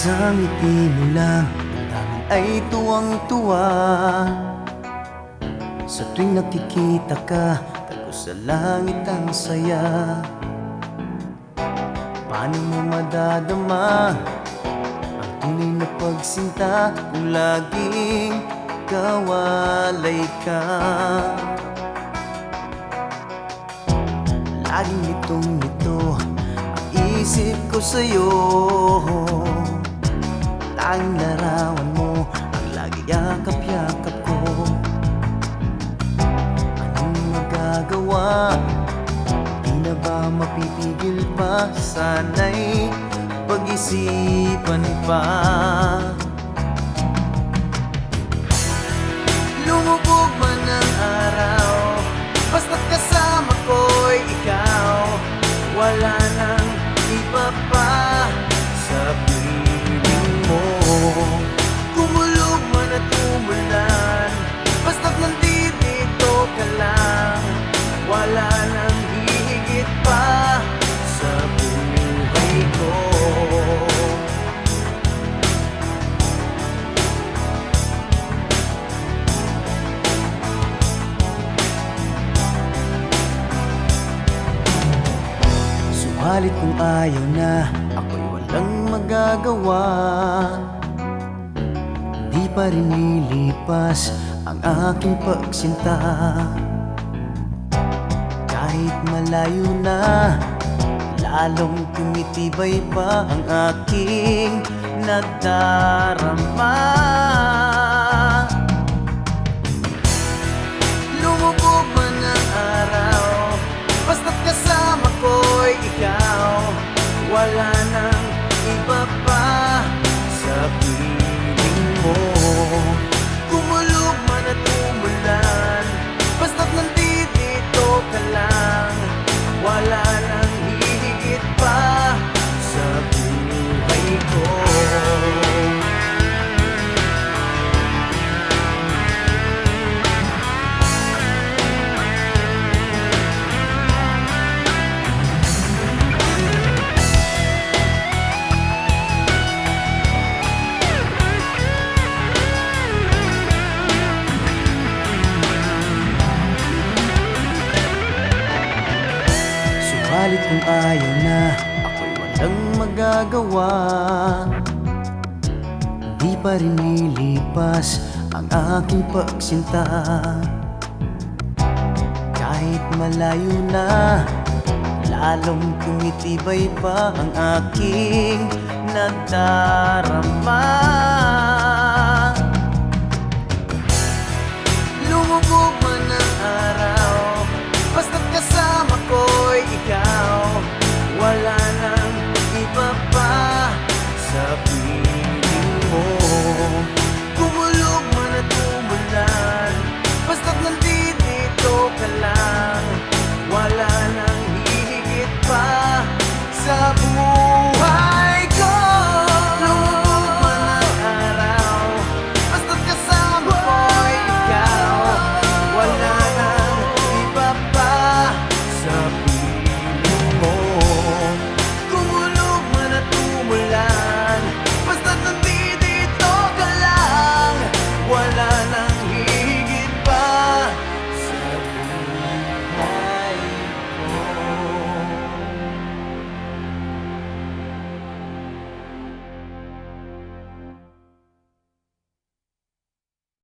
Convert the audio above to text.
Isang ngiti mo lang, ang amin ay tuwang-tuwa. Sa tuwing nakikita ka, tagos sa langit ang saya. Paano mo madadama ang tunay na pagsinta kung laging kawalay ka? Laging nitong-nito ang isip ko sa'yo. Tanging larawan mo ang lagi yakap-yakap ko. Anong magagawa? Di na ba mapipigil pa? Sana'y pag-isipan pa. Lumubog man ang araw, basta't kasama ko'y ikaw. Wala nang iba pa sa piling mo. Kumulog man at umulan, basta't nandito ka lang. Wala nang hihigit pa sa buhay ko. Subalit kung ayaw na, ako'y walang magagawa. Di pa rin lilipas ang aking pagsinta. Kahit malayo na, lalong tumitibay pa ang aking nadarama. Lumubog man ang araw, basta't kasama ko'y ikaw. Wala nang iba pa sa piling mo. Kumulog man at umulan, basta't nandito ka lang. Wala nang hihigit pa sa buhay ko. Subalit kung ayaw na, ako'y walang magagawa. Di pa rin lilipas ang aking pagsinta. Kahit malayo na, lalong tumitibay pa ang aking nadarama.